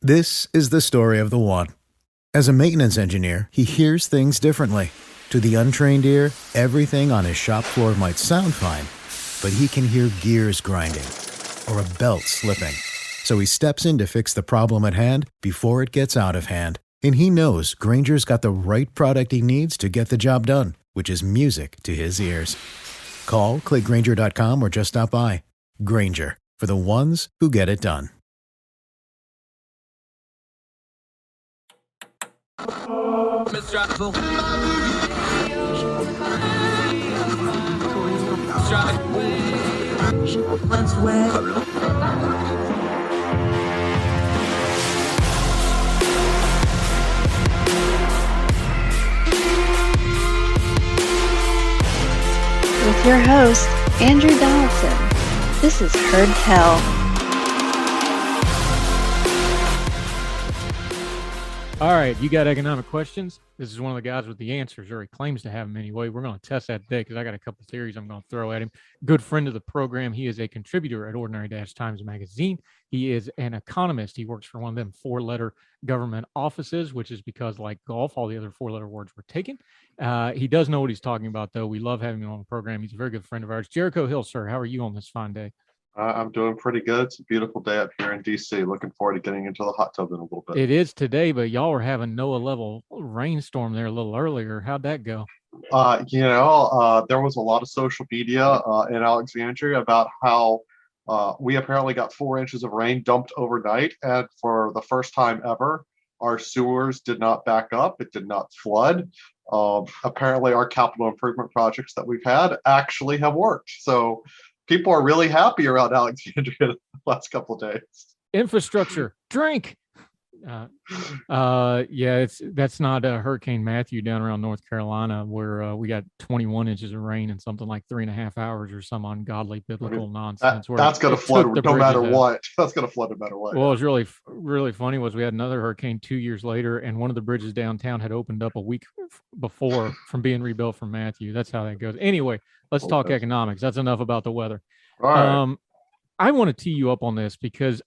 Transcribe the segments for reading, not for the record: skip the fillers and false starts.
This is the story of the one. As a maintenance engineer, he hears things differently. To the untrained ear, everything on his shop floor might sound fine, but he can hear gears grinding or a belt slipping. So he steps in to fix the problem at hand before it gets out of hand. And he knows Granger's got the right product he needs to get the job done, which is music to his ears. Call, click Granger.com, or just stop by. Granger, for the ones who get it done. With your host, Andrew Donaldson. This is Heard Tell. All right, you got economic questions? This is one of the guys with the answers, or he claims to have them anyway. We're going to test that today because I got a couple of theories I'm going to throw at him. Good friend of the program. He is a contributor at Ordinary-Times Magazine. He is an economist. He works for one of them four-letter government offices, which is because, like golf, all the other four-letter words were taken. He does know what he's talking about, though. We love having him on the program. He's a very good friend of ours. Jericho Hill, sir, how are you on this fine day? I'm doing pretty good. It's a beautiful day up here in DC. Looking forward to getting into the hot tub in a little bit. It is today, but y'all were having NOAA level rainstorm there a little earlier. How'd that go? There was a lot of social media in Alexandria about how we apparently got 4 inches of rain dumped overnight. And for the first time ever, our sewers did not back up. It did not flood. Apparently, our capital improvement projects that we've had actually have worked. So people are really happy around Alexandria the last couple of days. Infrastructure, drink. That's not Hurricane Matthew down around North Carolina where we got 21 inches of rain in something like 3.5 hours or some ungodly biblical nonsense. That's going to flood no matter what. That's going to flood no matter what. Well, what was really funny was we had another hurricane 2 years later, and one of the bridges downtown had opened up a week before from being rebuilt from Matthew. That's how that goes. Anyway, let's talk economics. That's enough about the weather. All right. I want to tee you up on this because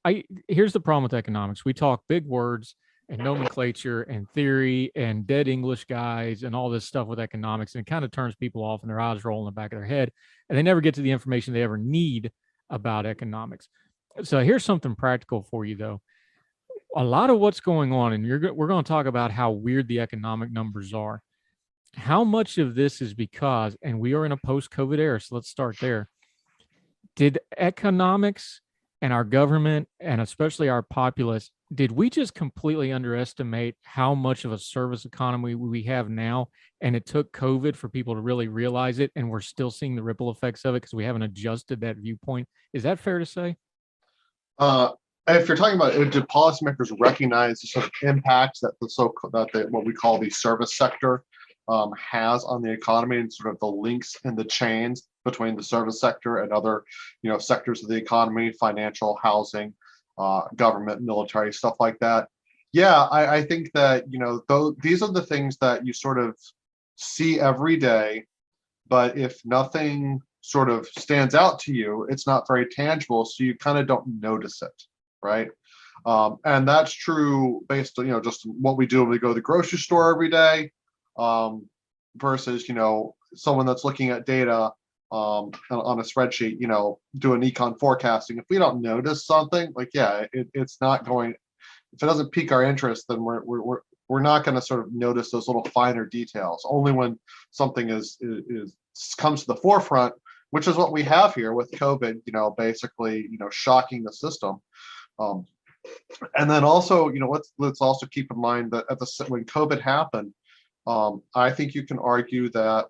here's the problem with economics. We talk big words and nomenclature and theory and dead English guys and all this stuff with economics, and it kind of turns people off and their eyes roll in the back of their head, and they never get to the information they ever need about economics. So here's something practical for you, though. A lot of what's going on, and we're going to talk about how weird the economic numbers are. How much of this is because, and we are in a post-COVID era, so let's start there. Did economics and our government, and especially our populace, did we just completely underestimate how much of a service economy we have now? And it took COVID for people to really realize it, and we're still seeing the ripple effects of it because we haven't adjusted that viewpoint. Is that fair to say? If you're talking about, did policymakers recognize the sort of impacts that what we call the service sector has on the economy, and sort of the links and the chains between the service sector and other, sectors of the economy, financial, housing, government, military, stuff like that? Yeah, I think that, these are the things that you sort of see every day, but if nothing sort of stands out to you, it's not very tangible, so you kind of don't notice it, right? And that's true based on, just what we do when we go to the grocery store every day, versus, someone that's looking at data on a spreadsheet, doing econ forecasting. If we don't notice something, it's not going, if it doesn't pique our interest, then we're not going to sort of notice those little finer details. Only when something comes to the forefront, which is what we have here with COVID, basically, shocking the system. And then also, let's also keep in mind that when COVID happened, I think you can argue that,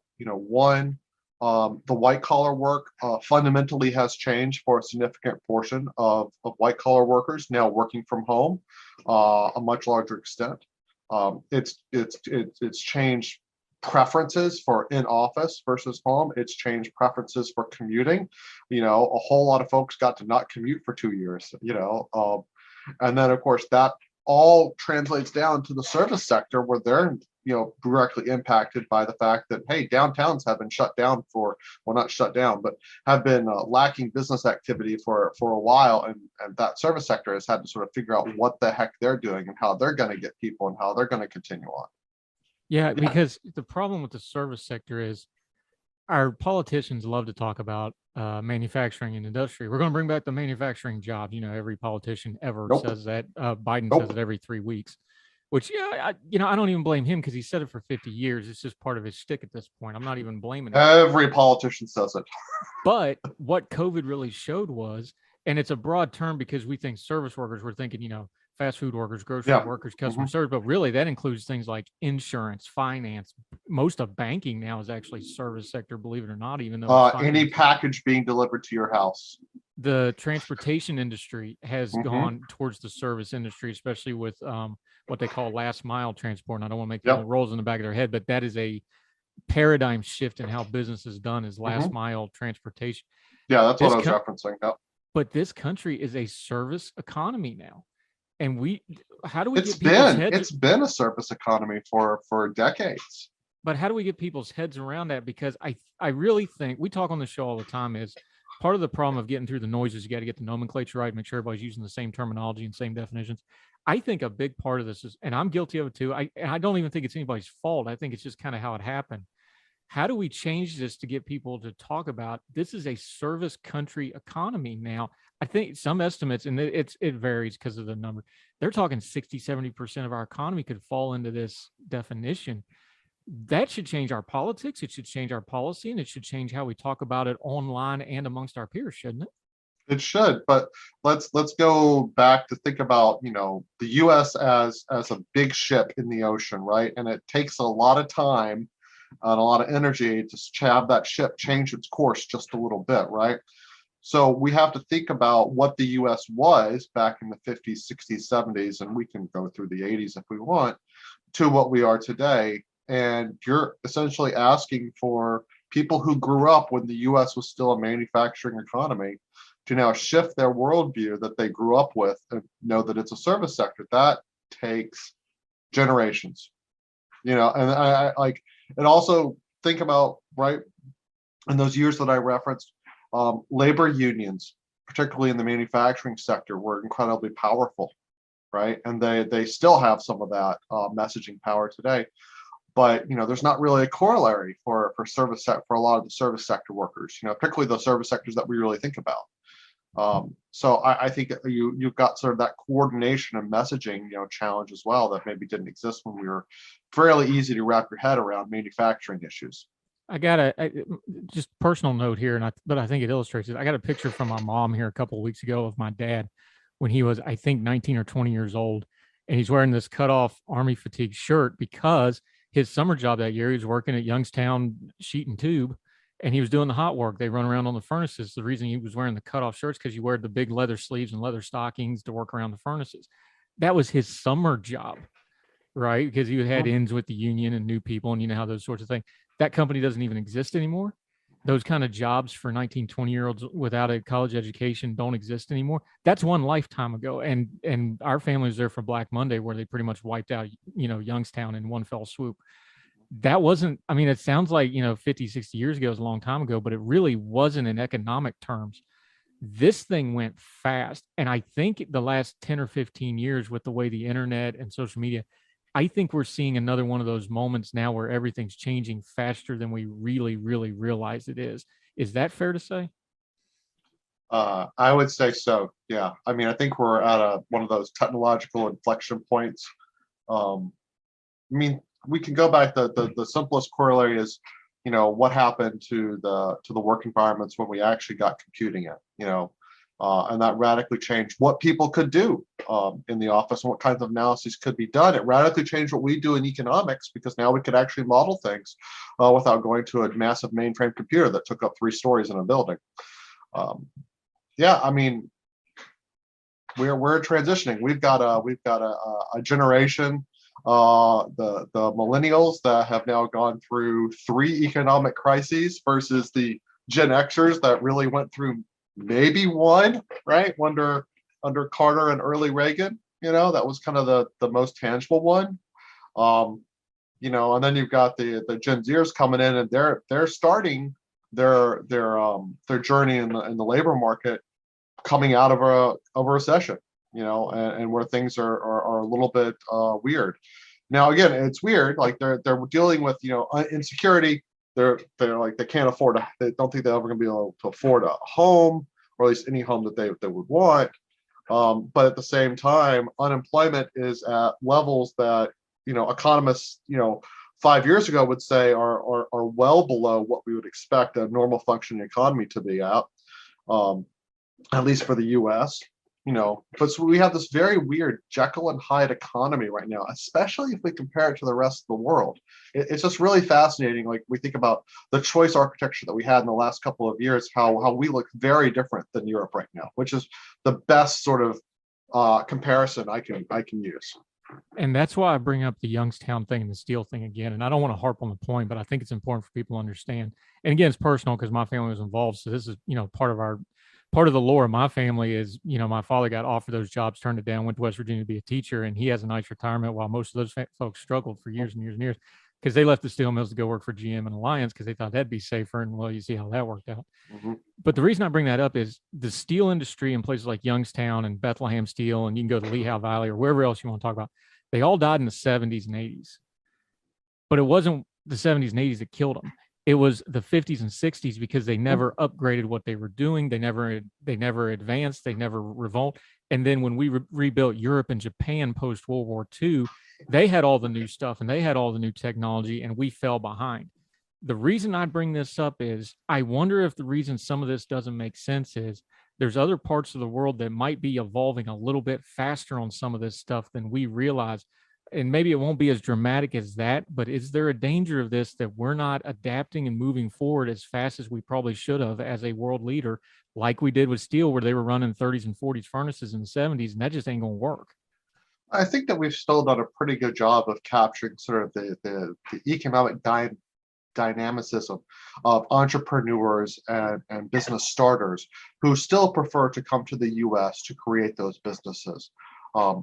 the white collar work fundamentally has changed for a significant portion of white collar workers now working from home, a much larger extent. It's changed preferences for in office versus home. It's changed preferences for commuting. A whole lot of folks got to not commute for 2 years. And then of course that all translates down to the service sector, where they're directly impacted by the fact that, hey, downtowns have been shut down for, well, not shut down, but have been lacking business activity for a while, and that service sector has had to sort of figure out what the heck they're doing and how they're going to get people and how they're going to continue on. Yeah, because the problem with the service sector is our politicians love to talk about manufacturing and industry. We're going to bring back the manufacturing jobs. Every politician ever Nope. says that. Biden Nope. says it every 3 weeks, which, I don't even blame him because he said it for 50 years. It's just part of his shtick at this point. I'm not even blaming him. Every politician says it. But what COVID really showed was, and it's a broad term because we think service workers, we're thinking, fast food workers, grocery workers, customer service, but really that includes things like insurance, finance. Most of banking now is actually service sector, believe it or not, even though any package being delivered to your house. The transportation industry has gone towards the service industry, especially with what they call last mile transport. And I don't want to make people rolls in the back of their head, but that is a paradigm shift in how business is done, is last mile transportation. Yeah, that's what I was referencing. Yep. But this country is a service economy now. And how do we get people's heads? It's been a service economy for decades. But how do we get people's heads around that? Because I really think, we talk on the show all the time, is part of the problem of getting through the noise is you got to get the nomenclature right, make sure everybody's using the same terminology and same definitions. I think a big part of this is, and I'm guilty of it too, I don't even think it's anybody's fault. I think it's just kind of how it happened. How do we change this to get people to talk about this is a service country economy now? I think some estimates, and it varies because of the number, they're talking 60-70% of our economy could fall into this definition. That should change our politics. It should change our policy, and it should change how we talk about it online and amongst our peers, shouldn't it? It should, but let's go back to think about, the U.S. as a big ship in the ocean, right? And it takes a lot of time and a lot of energy to have that ship change its course just a little bit, right? So we have to think about what the U.S. was back in the 50s, 60s, 70s, and we can go through the 80s if we want, to what we are today. And you're essentially asking for people who grew up when the U.S. was still a manufacturing economy to now shift their worldview that they grew up with and know that it's a service sector. That takes generations, and I like, and also think about, right, in those years that I referenced, labor unions, particularly in the manufacturing sector, were incredibly powerful, right? And they still have some of that messaging power today. But there's not really a corollary for a lot of the service sector workers, particularly the service sectors that we really think about. So I think you've got sort of that coordination and messaging challenge as well that maybe didn't exist when we were fairly easy to wrap your head around manufacturing issues. I got just personal note here, but I think it illustrates it. I got a picture from my mom here a couple of weeks ago of my dad when he was, I think, 19 or 20 years old, and he's wearing this cut-off Army fatigue shirt because his summer job that year, he was working at Youngstown Sheet and Tube, and he was doing the hot work. They run around on the furnaces. The reason he was wearing the cut-off shirts because you wear the big leather sleeves and leather stockings to work around the furnaces. That was his summer job, right? Because he had ins with the union and new people, and how those sorts of things. That company doesn't even exist anymore. Those kind of jobs for 19, 20-year-olds without a college education don't exist anymore. That's one lifetime ago. And our family was there for Black Monday, where they pretty much wiped out, Youngstown in one fell swoop. That wasn't, it sounds like, 50, 60 years ago is a long time ago, but it really wasn't in economic terms. This thing went fast. And I think the last 10 or 15 years, with the way the internet and social media, I think we're seeing another one of those moments now where everything's changing faster than we really, really realize it is. Is that fair to say? I would say so. Yeah. I think we're at one of those technological inflection points. We can go back. The simplest corollary is, what happened to the work environments when we actually got computing in, and that radically changed what people could do in the office and what kinds of analyses could be done. It radically changed what we do in economics, because now we could actually model things without going to a massive mainframe computer that took up 3 stories in a building. We're transitioning. We've got a generation, the millennials, that have now gone through 3 economic crises versus the Gen Xers that really went through maybe one, right? Under Carter and early Reagan, that was kind of the most tangible one. And then you've got the Gen Zers coming in, and they're starting their journey in the labor market, coming out of a recession, and where things are a little bit weird. Now, again, it's weird. Like they're dealing with insecurity. They're like they can't afford they don't think they're ever going to be able to afford a home, or at least any home that they would want. But at the same time, unemployment is at levels that economists 5 years ago would say are well below what we would expect a normal functioning economy to be at least for the U.S. But so we have this very weird Jekyll and Hyde economy right now, especially if we compare it to the rest of the world. It's just really fascinating. Like we think about the choice architecture that we had in the last couple of years, how we look very different than Europe right now, which is the best sort of comparison I can use. And that's why I bring up the Youngstown thing and the steel thing again. And I don't want to harp on the point, but I think it's important for people to understand. And again, it's personal because my family was involved. So this is, part of the lore of my family is, my father got offered those jobs, turned it down, went to West Virginia to be a teacher, and he has a nice retirement while most of those folks struggled for years and years and years because they left the steel mills to go work for GM and Alliance because they thought that'd be safer. And well, you see how that worked out. Mm-hmm. But the reason I bring that up is the steel industry in places like Youngstown and Bethlehem Steel, and you can go to Lehigh Valley or wherever else you want to talk about, they all died in the 70s and 80s. But it wasn't the 70s and 80s that killed them. It was the 50s and 60s because they never upgraded what they were doing. They never advanced. They never revolved. And then when we rebuilt Europe and Japan post World War II, they had all the new stuff and they had all the new technology, and we fell behind. The reason I bring this up is I wonder if the reason some of this doesn't make sense is there's other parts of the world that might be evolving a little bit faster on some of this stuff than we realize. And maybe it won't be as dramatic as that, but is there a danger of this that we're not adapting and moving forward as fast as we probably should have as a world leader, like we did with steel, where they were running 30s and 40s furnaces in the 70s, and that just ain't going to work? I think that we've still done a pretty good job of capturing sort of the economic dynamicism of entrepreneurs and business starters who still prefer to come to the U.S. to create those businesses.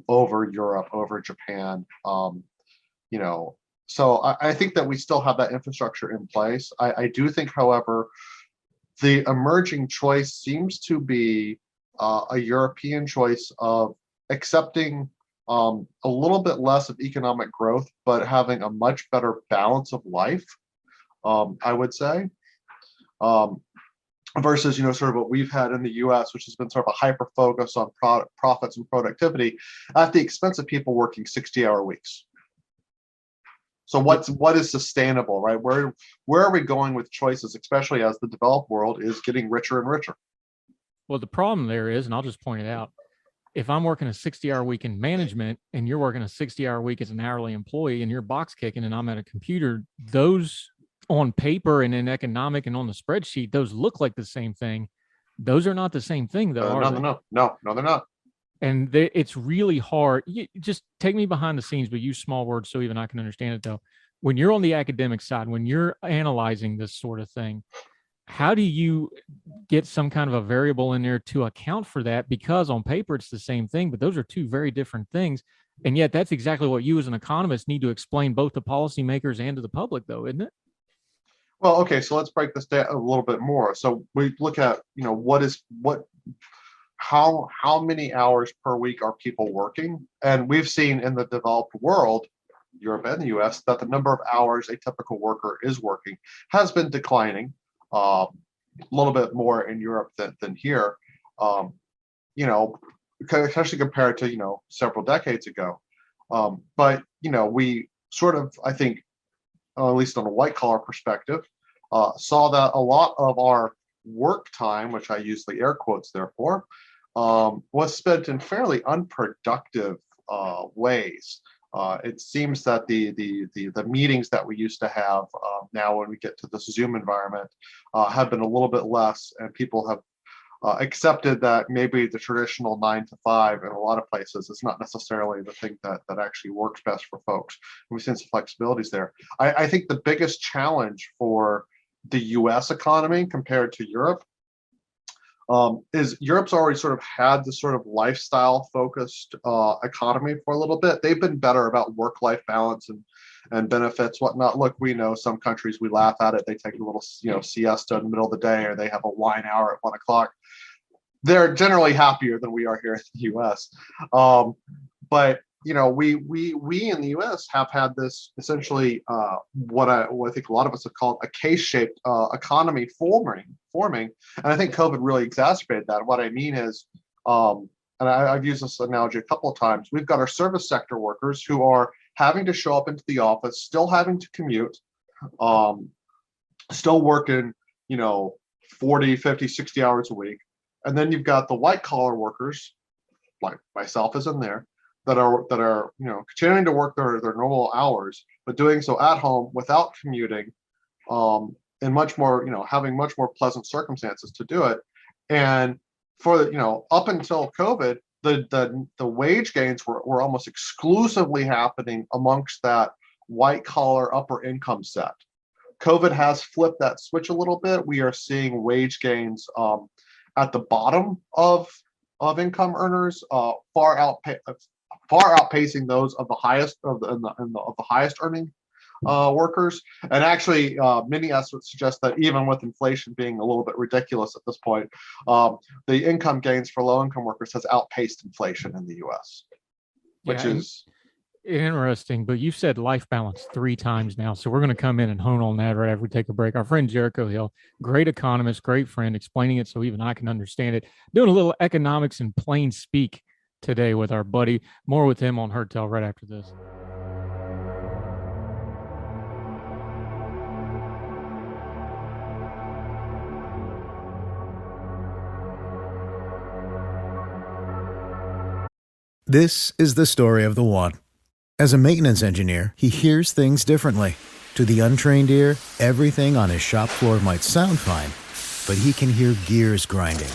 Over Europe, over Japan, So I think that we still have that infrastructure in place. I do think, however, the emerging choice seems to be a European choice of accepting a little bit less of economic growth, but having a much better balance of life, I would say. Versus, sort of what we've had in the U.S., which has been sort of a hyper focus on profits and productivity at the expense of people working 60-hour weeks. So what is sustainable, right? Where are we going with choices, especially as the developed world is getting richer and richer? Well, the problem there is, and I'll just point it out, if I'm working a 60-hour week in management and you're working a 60-hour week as an hourly employee and you're box kicking and I'm at a computer, those on paper and in economic and on the spreadsheet, those look like the same thing. Those are not the same thing, though. No, they're not. And it's really hard. Just take me behind the scenes, but use small words so even I can understand it, though. When you're on the academic side, when you're analyzing this sort of thing, how do you get some kind of a variable in there to account for that? Because on paper, it's the same thing, but those are two very different things. And yet that's exactly what you as an economist need to explain both to policymakers and to the public, though, isn't it? Well, okay, so let's break this down a little bit more. So we look at, how many hours per week are people working? And we've seen in the developed world, Europe and the US, that the number of hours a typical worker is working has been declining, a little bit more in Europe than here, especially compared to, several decades ago. But we sort of, I think, at least on a white collar perspective, saw that a lot of our work time, which I use the air quotes there for, was spent in fairly unproductive ways. It seems that the meetings that we used to have now when we get to this Zoom environment have been a little bit less, and people have accepted that maybe the traditional 9 to 5 in a lot of places is not necessarily the thing that actually works best for folks. And we've seen some flexibilities there. I think the biggest challenge for the US economy compared to Europe is Europe's already sort of had this sort of lifestyle focused economy for a little bit. They've been better about work-life balance and benefits, whatnot. Look, we know some countries, we laugh at it. They take a little, siesta in the middle of the day, or they have a wine hour at 1 o'clock. They're generally happier than we are here in the U.S. But we in the U.S. have had this essentially what I think a lot of us have called a K-shaped economy forming, and I think COVID really exacerbated that. What I mean is, and I've used this analogy a couple of times. We've got our service sector workers who are having to show up into the office, still having to commute, still working, 40, 50, 60 hours a week. And then you've got the white collar workers, like myself is in there, that are continuing to work their normal hours, but doing so at home without commuting, and much more, having much more pleasant circumstances to do it. And for up until COVID, the wage gains were almost exclusively happening amongst that white collar upper income set. COVID has flipped that switch a little bit. We are seeing wage gains at the bottom of income earners, far outpacing those of the highest of the highest earning workers. And actually, many estimates suggest that even with inflation being a little bit ridiculous at this point, the income gains for low income workers has outpaced inflation in the U.S., which is interesting. But you've said life balance 3 times now, so we're going to come in and hone on that right after we take a break. Our friend Jericho Hill, great economist, great friend, explaining it so even I can understand it. Doing a little economics in plain speak today with our buddy. More with him on Herd Tell right after this. This is the story of the one. As a maintenance engineer, he hears things differently. To the untrained ear, everything on his shop floor might sound fine, but he can hear gears grinding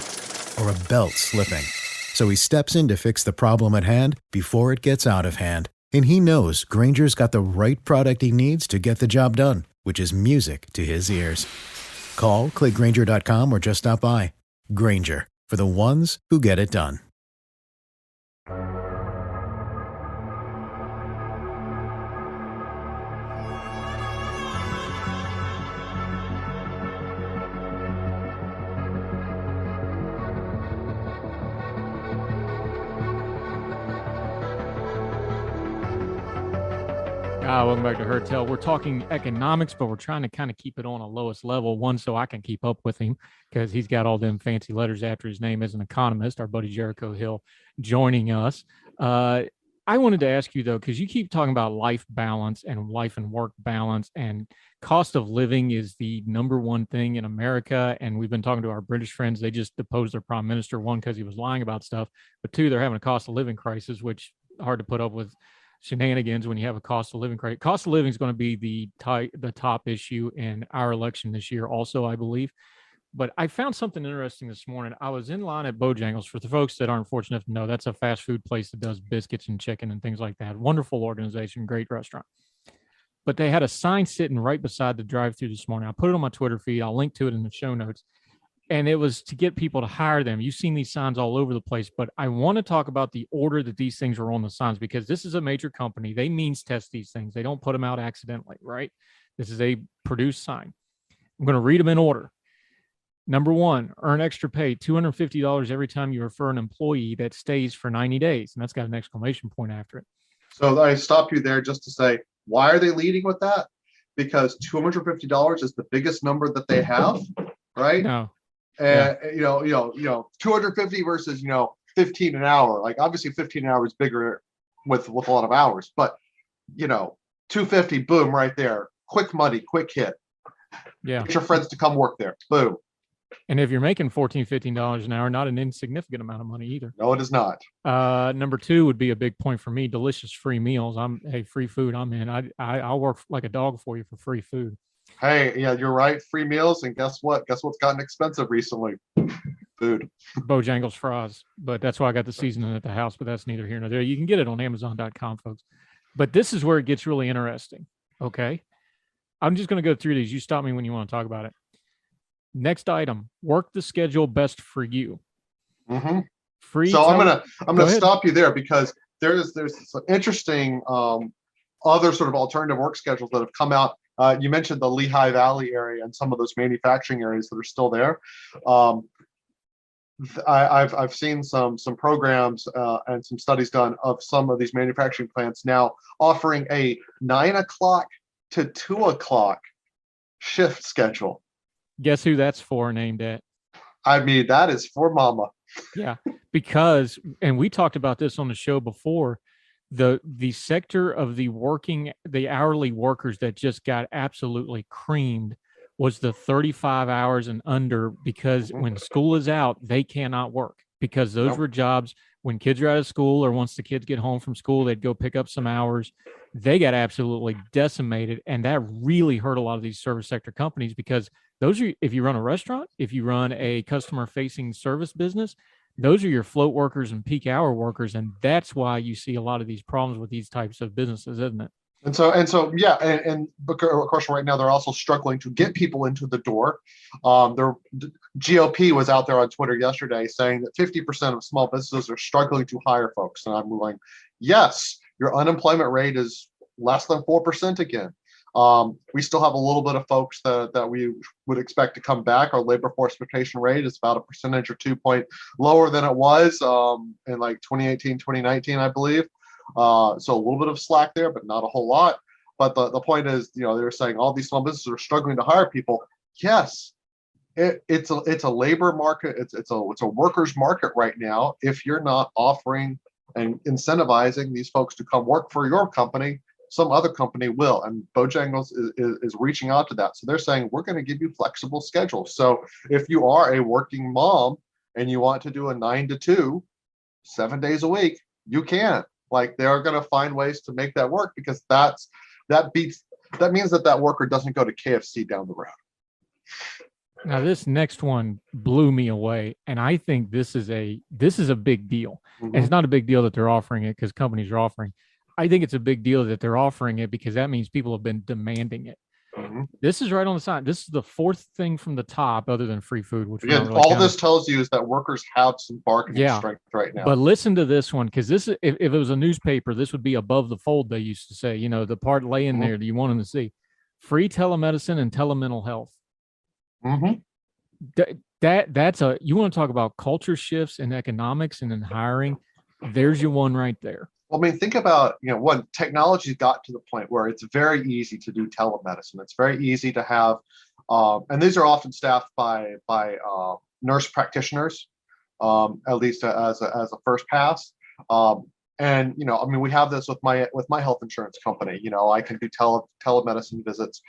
or a belt slipping. So he steps in to fix the problem at hand before it gets out of hand. And he knows Grainger's got the right product he needs to get the job done, which is music to his ears. Call, click Grainger.com, or just stop by. Grainger, for the ones who get it done. Welcome back to Herd Tell. We're talking economics, but we're trying to kind of keep it on a lowest level. One, so I can keep up with him because he's got all them fancy letters after his name as an economist. Our buddy Jericho Hill joining us. I wanted to ask you, though, because you keep talking about life balance and life and work balance, and cost of living is the number one thing in America. And we've been talking to our British friends. They just deposed their prime minister, one, because he was lying about stuff, but two, they're having a cost of living crisis, which hard to put up with shenanigans when you have a cost of living crisis. Cost of living is going to be the top issue in our election this year also, I believe. But I found something interesting this morning. I was in line at Bojangles. For the folks that aren't fortunate to know, that's a fast food place that does biscuits and chicken and things like that. Wonderful organization, great restaurant. But they had a sign sitting right beside the drive-thru this morning. I put it on my Twitter feed. I'll link to it in the show notes. And it was to get people to hire them. You've seen these signs all over the place, but I want to talk about the order that these things are on the signs, because this is a major company. They means test these things. They don't put them out accidentally, right? This is a produced sign. I'm going to read them in order. Number 1, earn extra pay, $250 every time you refer an employee that stays for 90 days. And that's got an exclamation point after it. So I stop you there just to say, why are they leading with that? Because $250 is the biggest number that they have, right? No. And 250 versus 15 an hour. Like, obviously 15 an hour is bigger with a lot of hours, but 250, boom, right there. Quick money, quick hit. Yeah. Get your friends to come work there. Boom. And if you're making $14, $15 an hour, not an insignificant amount of money either. No, it is not. Number 2 would be a big point for me. Delicious free meals. Free food. I'm in. I'll work like a dog for you for free food. Hey, yeah, you're right. Free meals, and guess what? Guess what's gotten expensive recently? Food. Bojangles fries, but that's why I got the seasoning at the house. But that's neither here nor there. You can get it on Amazon.com, folks. But this is where it gets really interesting. Okay, I'm just going to go through these. You stop me when you want to talk about it. Next item, work the schedule best for you. Mm-hmm. Free. So I'm Go gonna ahead. stop you there, because there's some interesting other sort of alternative work schedules that have come out. You mentioned the Lehigh Valley area and some of those manufacturing areas that are still there. Um, I've seen some programs and some studies done of some of these manufacturing plants now offering a 9 o'clock to 2 o'clock shift schedule. Guess who that's for, named at? I mean, that is for mama. Yeah, because, and we talked about this on the show before, the sector of the hourly workers that just got absolutely creamed was the 35 hours and under, because when school is out, they cannot work, because those were jobs when kids are out of school, or once the kids get home from school, they'd go pick up some hours. They got absolutely decimated, and that really hurt a lot of these service sector companies, because those are, if you run a restaurant, if you run a customer facing service business, those are your float workers and peak hour workers. And that's why you see a lot of these problems with these types of businesses, isn't it? And so, yeah, and of course, right now they're also struggling to get people into the door. Their GOP was out there on Twitter yesterday saying that 50% of small businesses are struggling to hire folks. And I'm going, yes, your unemployment rate is less than 4% again. We still have a little bit of folks that we would expect to come back. Our labor force participation rate is about a percentage or 2 point lower than it was in like 2018, 2019, I believe. So a little bit of slack there, but not a whole lot. But the point is, they're saying all these small businesses are struggling to hire people. Yes, it's a labor market. It's a workers market right now. If you're not offering and incentivizing these folks to come work for your company, some other company will. And Bojangles is reaching out to that. So they're saying, we're going to give you flexible schedules. So if you are a working mom and you want to do a 9 to 2, 7 days a week, you can. Like, they're going to find ways to make that work, because that means that worker doesn't go to KFC down the road. Now, this next one blew me away, and I think this is a big deal. And it's not a big deal that they're offering it because companies are offering. I think it's a big deal that they're offering it because that means people have been demanding it. This is right on the side. This is the fourth thing from the top, other than free food, which again, all this tells you is that workers have some bargaining strength right now. But listen to this one, because this, if it was a newspaper, this would be above the fold. They used to say, the part laying there that you want them to see: free telemedicine and telemental health. That's you want to talk about culture shifts in economics and in hiring. There's your one right there. Well, I mean, think about, when technology got to the point where it's very easy to do telemedicine. It's very easy to have, and these are often staffed by nurse practitioners, at least as a first pass. And we have this with my health insurance company. I can do telemedicine visits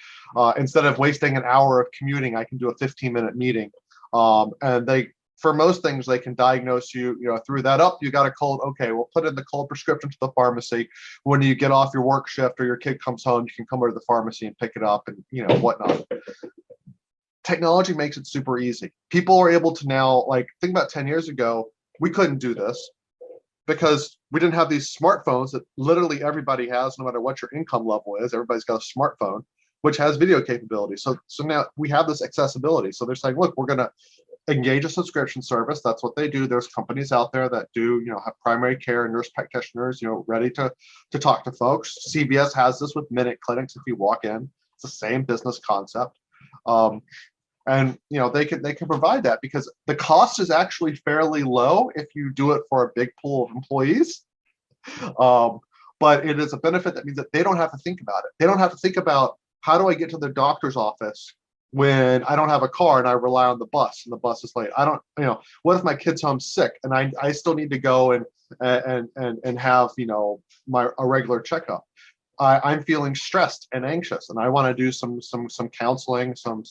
instead of wasting an hour of commuting. I can do a 15-minute meeting, and for most things, they can diagnose you, through that. You got a cold. Okay, we'll put in the cold prescription to the pharmacy. When you get off your work shift or your kid comes home, you can come over to the pharmacy and pick it up and, whatnot. Technology makes it super easy. People are able to now, think about 10 years ago, we couldn't do this because we didn't have these smartphones that literally everybody has, no matter what your income level is. Everybody's got a smartphone, which has video capabilities. So now we have this accessibility. So they're saying, look, we're going to engage a subscription service. That's what they do. There's companies out there that do, have primary care and nurse practitioners, ready to talk to folks. CVS has this with minute clinics. If you walk in, it's the same business concept. And they can provide that because the cost is actually fairly low if you do it for a big pool of employees. But it is a benefit that means that they don't have to think about it. They don't have to think about, how do I get to the doctor's office when I don't have a car and I rely on the bus and the bus is late? What if my kid's home sick and I still need to go and have, a regular checkup? I'm feeling stressed and anxious and I want to do some counseling, some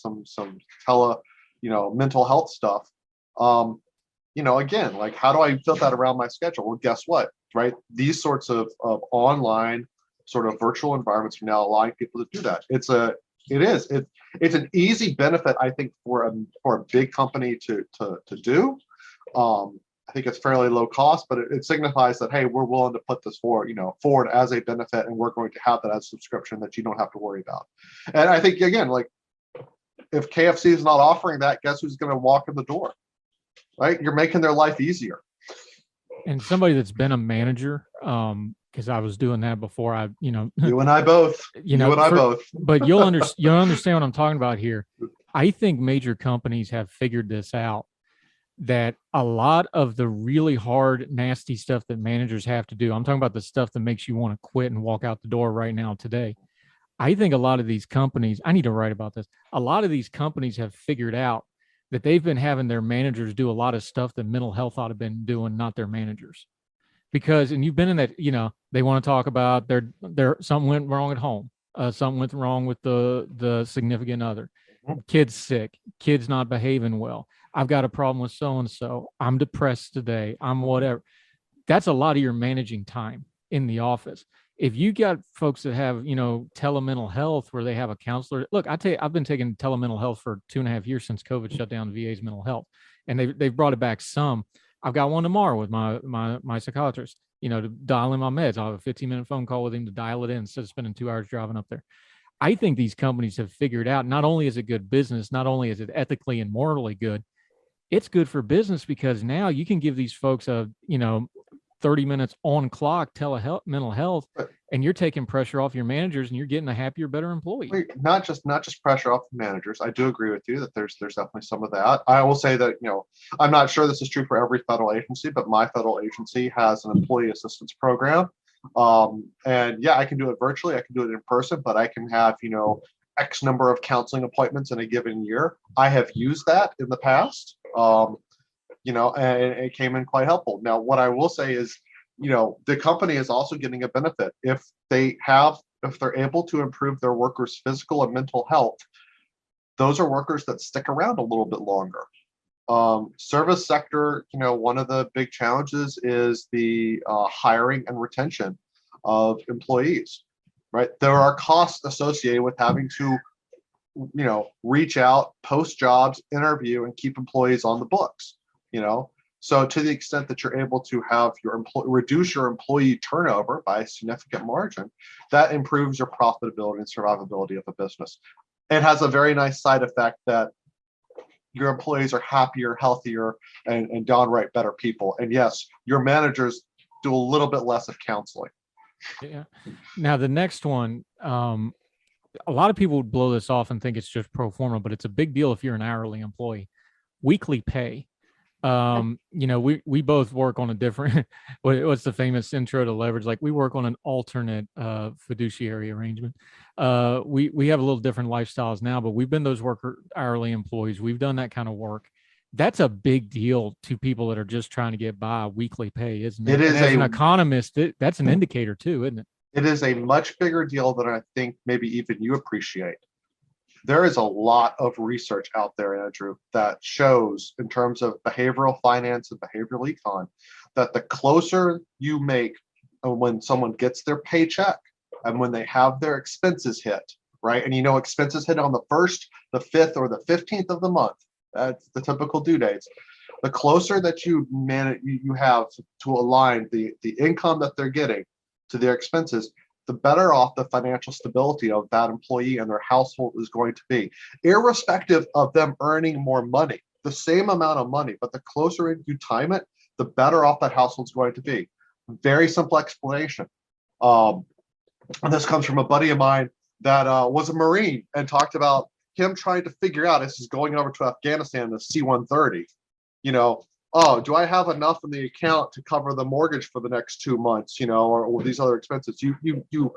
mental health stuff. Again, how do I fit that around my schedule? Well, guess what, right? These sorts of online sort of virtual environments are now allowing people to do that. It's an easy benefit, I think, for a big company to do. I think it's fairly low cost, but it signifies that, hey, we're willing to put this forward as a benefit, and we're going to have that as a subscription that you don't have to worry about. And I think, again, if KFC is not offering that, guess who's going to walk in the door? Right? You're making their life easier. And somebody that's been a manager, because I was doing that before you and I both, but you'll understand what I'm talking about here. I think major companies have figured this out, that a lot of the really hard, nasty stuff that managers have to do, I'm talking about the stuff that makes you want to quit and walk out the door right now today. I think a lot of these companies, I need to write about this. A lot of these companies have figured out that they've been having their managers do a lot of stuff that mental health ought to have been doing, not their managers. Because, and you've been in that, they want to talk about their something went wrong at home. Something went wrong with the significant other. Kid's sick. Kid's not behaving well. I've got a problem with so-and-so. I'm depressed today. I'm whatever. That's a lot of your managing time in the office. If you got folks that have, telemental health where they have a counselor, look, I've been taking telemental health for 2.5 years since COVID shut down VA's mental health, and they've brought it back some. I've got one tomorrow with my psychiatrist, to dial in my meds. I'll have a 15-minute phone call with him to dial it in instead of spending 2 hours driving up there. I think these companies have figured out, not only is it good business, not only is it ethically and morally good, it's good for business, because now you can give these folks 30 minutes on clock mental health, and you're taking pressure off your managers, and you're getting a happier, better employee. Not just pressure off the managers. I do agree with you that there's definitely some of that. I will say that, I'm not sure this is true for every federal agency, but my federal agency has an employee assistance program. And yeah, I can do it virtually. I can do it in person, but I can have, X number of counseling appointments in a given year. I have used that in the past. And it came in quite helpful. Now, what I will say is, the company is also getting a benefit if they're able to improve their workers' physical and mental health. Those are workers that stick around a little bit longer. Service sector, one of the big challenges is the hiring and retention of employees, right? There are costs associated with having to, reach out, post jobs, interview, and keep employees on the books, So to the extent that you're able to have reduce your employee turnover by a significant margin, that improves your profitability and survivability of a business. It has a very nice side effect that your employees are happier, healthier, and downright better people. And yes, your managers do a little bit less of counseling. Yeah. Now, the next one, a lot of people would blow this off and think it's just pro forma, but it's a big deal if you're an hourly employee. Weekly pay. We both work on a different, what's the famous intro to leverage? Like, we work on an alternate fiduciary arrangement. We have a little different lifestyles now, but we've been those hourly employees. We've done that kind of work. That's a big deal to people that are just trying to get by. Weekly pay, isn't it? As an economist, that's an indicator too, isn't it? It is a much bigger deal than I think maybe even you appreciate. There is a lot of research out there, Andrew, that shows, in terms of behavioral finance and behavioral econ, that the closer you make when someone gets their paycheck and when they have their expenses hit, right? And expenses hit on the 1st, the 5th, or the 15th of the month. That's the typical due dates. The closer that you have to align the income that they're getting to their expenses, the better off the financial stability of that employee and their household is going to be, irrespective of them earning more money, the same amount of money, but the closer you time it, the better off that household's going to be. Very simple explanation. And this comes from a buddy of mine that was a Marine and talked about him trying to figure out, as he's going over to Afghanistan, the C-130, do I have enough in the account to cover the mortgage for the next 2 months, or these other expenses? You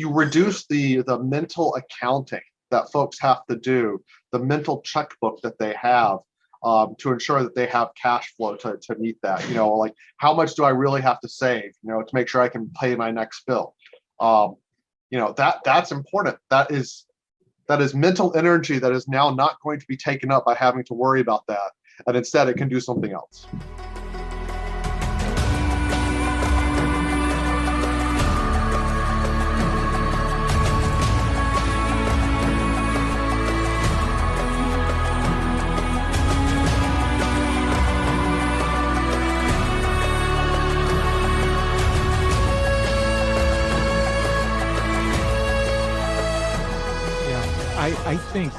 reduce the mental accounting that folks have to do, the mental checkbook that they have to ensure that they have cash flow to meet that. Like, how much do I really have to save, to make sure I can pay my next bill? That's important. That is mental energy that is now not going to be taken up by having to worry about that. And instead, it can do something else. I think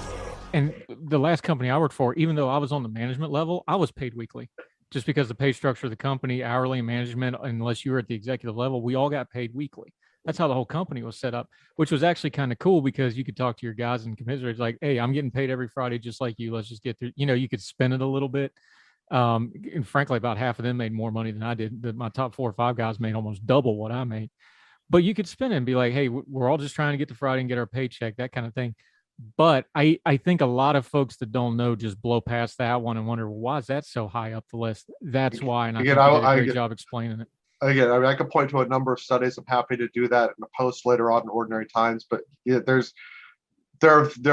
And the last company I worked for, even though I was on the management level, I was paid weekly, just because the pay structure of the company, hourly management, unless you were at the executive level, we all got paid weekly. That's how the whole company was set up, which was actually kind of cool because you could talk to your guys and commiserate, like, hey, I'm getting paid every Friday just like you. Let's just get through. You could spin it a little bit. And frankly, about half of them made more money than I did. My top 4 or 5 guys made almost double what I made. But you could spin it and be like, hey, we're all just trying to get to Friday and get our paycheck, that kind of thing. But I think a lot of folks that don't know just blow past that one and wonder, well, why is that so high up the list? That's why. And I think you did a great job explaining it. Again, I mean, I could point to a number of studies. I'm happy to do that in a post later on in Ordinary Times. But there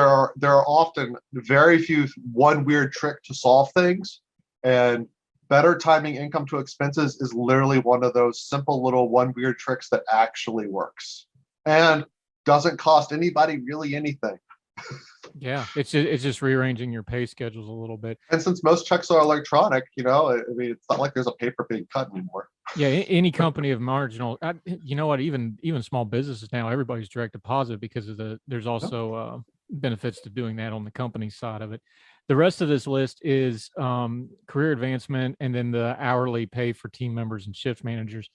are often very few one weird trick to solve things, and better timing income to expenses is literally one of those simple little one weird tricks that actually works and doesn't cost anybody really anything. Yeah, it's just rearranging your pay schedules a little bit. And since most checks are electronic, I mean, it's not like there's a paper being cut anymore. Yeah, any company of marginal, you know what, even small businesses now, everybody's direct deposit because of there's also benefits to doing that on the company side of it. The rest of this list is career advancement and then the hourly pay for team members and shift managers.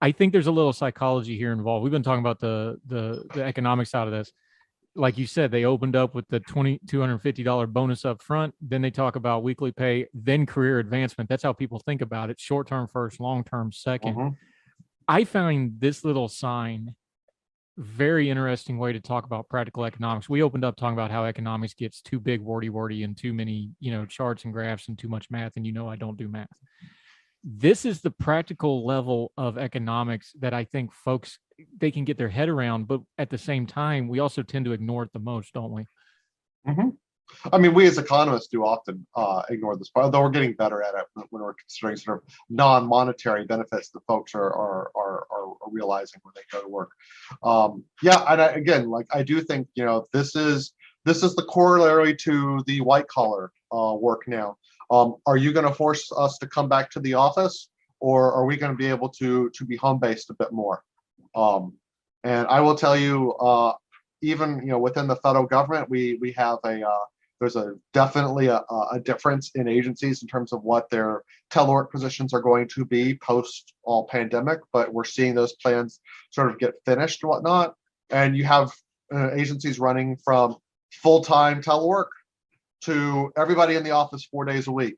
I think there's a little psychology here involved. We've been talking about the economic side of this. Like you said, they opened up with the $250 bonus up front. Then they talk about weekly pay, then career advancement. That's how people think about it. Short-term first, long-term second. Mm-hmm. I find this little sign very interesting way to talk about practical economics. We opened up talking about how economics gets too big, wordy, and too many, charts and graphs and too much math. And I don't do math. This is the practical level of economics that I think folks, they can get their head around, but at the same time, we also tend to ignore it the most, don't we? Mm-hmm. I mean, we as economists do often ignore this part, though we're getting better at it when we're considering sort of non-monetary benefits that folks are realizing when they go to work. And I do think this is the corollary to the white collar work now. Are you going to force us to come back to the office, or are we going to be able to be home based a bit more? And I will tell you, even within the federal government, we have there's definitely a difference in agencies in terms of what their telework positions are going to be post all pandemic, but we're seeing those plans sort of get finished and whatnot. And you have agencies running from full-time telework to everybody in the office 4 days a week.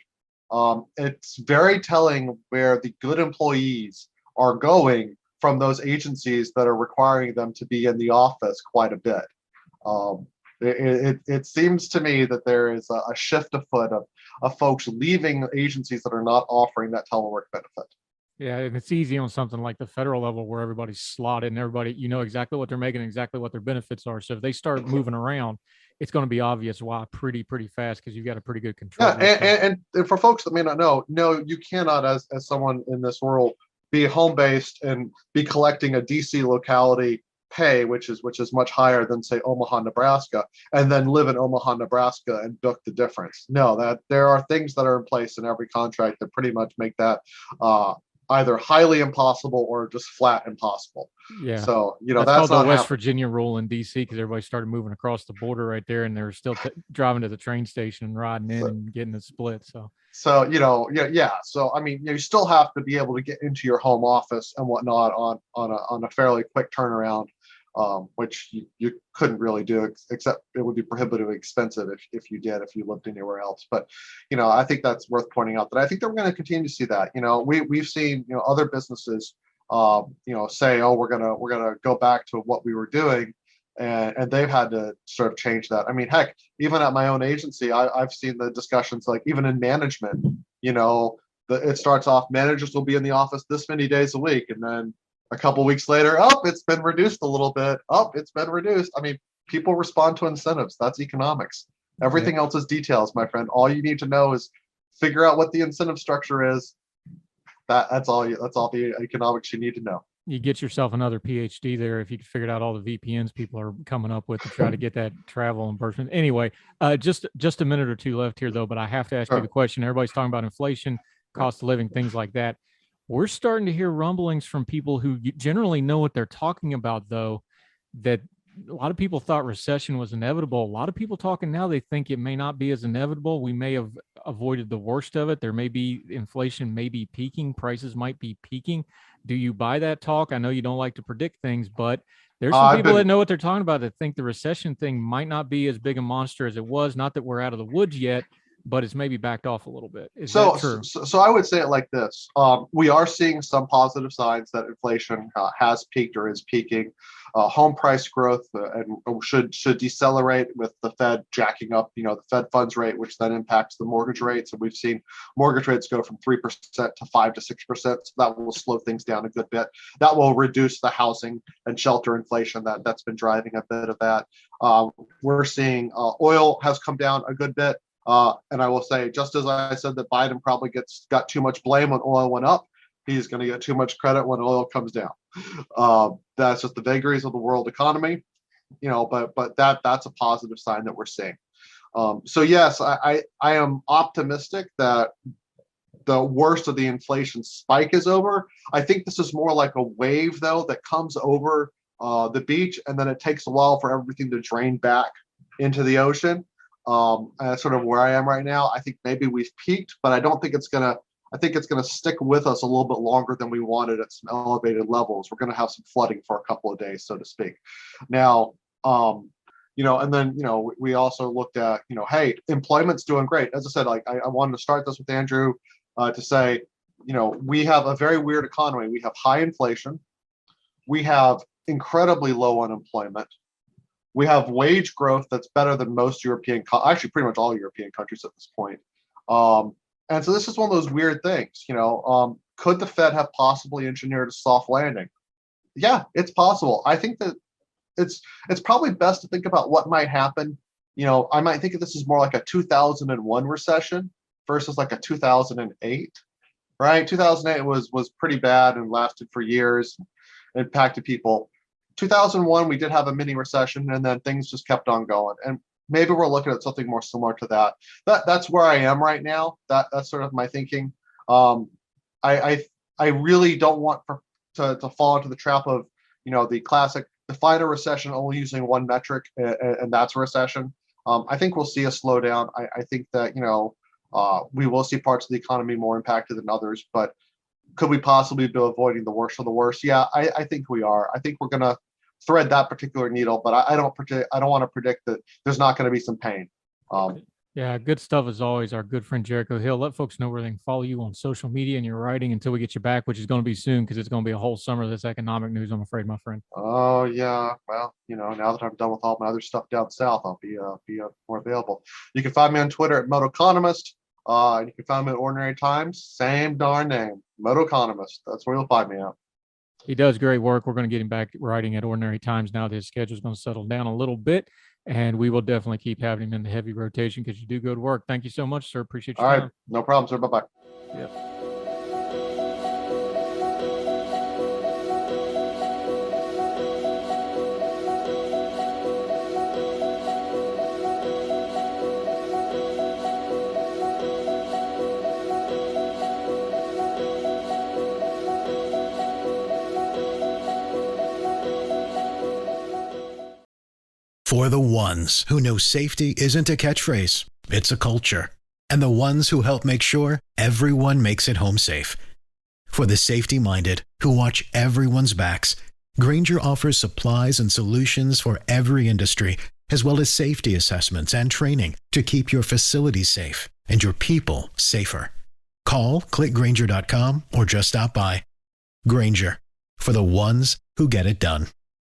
It's very telling where the good employees are going from those agencies that are requiring them to be in the office quite a bit. It seems to me that there is a shift afoot of folks leaving agencies that are not offering that telework benefit. Yeah, and it's easy on something like the federal level where everybody's slotted and everybody, exactly what they're making, exactly what their benefits are. So if they start moving around, it's going to be obvious why pretty fast because you've got a pretty good control. Yeah, and for folks that may not know, no, you cannot, as someone in this world, be home-based and be collecting a DC locality pay, which is much higher than, say, Omaha, Nebraska, and then live in Omaha, Nebraska and book the difference. No, that there are things that are in place in every contract that pretty much make that either highly impossible or just flat impossible. Yeah. So, that's called the West Virginia rule in DC because everybody started moving across the border right there and they're still driving to the train station and riding in and getting the split. So, So, I mean, you still have to be able to get into your home office and whatnot on a fairly quick turnaround, which you couldn't really do, except it would be prohibitively expensive if you lived anywhere else. But, I think that's worth pointing out that I think that we're going to continue to see that. We've seen, other businesses, say, oh, we're gonna go back to what we were doing. And they've had to sort of change that. I mean, heck, even at my own agency, I've seen the discussions, like even in management, it starts off, managers will be in the office this many days a week. And then a couple of weeks later, it's been reduced a little bit. It's been reduced. I mean, people respond to incentives. That's economics. Everything else is details, my friend. All you need to know is figure out what the incentive structure is. That's all the economics you need to know. You get yourself another PhD there if you figured out all the VPNs people are coming up with to try to get that travel reimbursement. Anyway, just a minute or two left here, though, but I have to ask you the question. Everybody's talking about inflation, cost of living, things like that. We're starting to hear rumblings from people who generally know what they're talking about, though, that a lot of people thought recession was inevitable. A lot of people talking now, they think it may not be as inevitable. We may have avoided the worst of it. There may be inflation, may be peaking, prices might be peaking. Do you buy that talk? I know you don't like to predict things, but there's some people that know what they're talking about that think the recession thing might not be as big a monster as it was. Not that we're out of the woods yet, but it's maybe backed off a little bit. Is that true? So I would say it like this. We are seeing some positive signs that inflation has peaked or is peaking. Home price growth and should decelerate with the Fed jacking up, the Fed funds rate, which then impacts the mortgage rates. And we've seen mortgage rates go from 3% to 5 to 6%. So that will slow things down a good bit. That will reduce the housing and shelter inflation that's been driving a bit of that. We're seeing oil has come down a good bit. And I will say, just as I said that Biden probably got too much blame when oil went up, he's going to get too much credit when oil comes down. That's just the vagaries of the world economy, but that's a positive sign that we're seeing. So yes, I am optimistic that the worst of the inflation spike is over. I think this is more like a wave, though, that comes over the beach, and then it takes a while for everything to drain back into the ocean. And that's sort of where I am right now. I think maybe we've peaked, but I don't think it's gonna. I think it's going to stick with us a little bit longer than we wanted at some elevated levels. We're going to have some flooding for a couple of days, so to speak. Now, and then, we also looked at, hey, employment's doing great. As I said, like I wanted to start this with Andrew to say, we have a very weird economy. We have high inflation. We have incredibly low unemployment. We have wage growth that's better than most actually pretty much all European countries at this point. And so this is one of those weird things, could the Fed have possibly engineered a soft landing? Yeah, it's possible. I think that it's probably best to think about what might happen. I might think of this as more like a 2001 recession versus like a 2008, right? 2008 was pretty bad and lasted for years, and impacted people. 2001, we did have a mini recession, and then things just kept on going. And maybe we're looking at something more similar to that. That's where I am right now. That's sort of my thinking. I really don't want to fall into the trap of the classic define a recession only using one metric, and that's a recession. I think we'll see a slowdown. I think that we will see parts of the economy more impacted than others, but could we possibly be avoiding the worst of the worst? Yeah, I think we are. I think we're gonna thread that particular needle, but I don't want to predict that there's not going to be some pain. Yeah, good stuff as always. Our good friend Jericho Hill. Let folks know where they can follow you on social media and your writing until we get you back, which is going to be soon because it's going to be a whole summer of this economic news, I'm afraid, my friend. Oh yeah, well, now that I'm done with all my other stuff down south, I'll be more available. You can find me on Twitter at economist. And you can find me at Ordinary Times, same darn name, economist. That's where you'll find me at. He does great work. We're going to get him back writing at Ordinary Times now that his schedule is going to settle down a little bit, and we will definitely keep having him in the heavy rotation because you do good work. Thank you so much, sir. Appreciate your time. All right. No problem, sir. Bye-bye. Yep. For the ones who know safety isn't a catchphrase, it's a culture. And the ones who help make sure everyone makes it home safe. For the safety-minded who watch everyone's backs, Grainger offers supplies and solutions for every industry, as well as safety assessments and training to keep your facilities safe and your people safer. Call, click Grainger.com, or just stop by. Grainger, for the ones who get it done.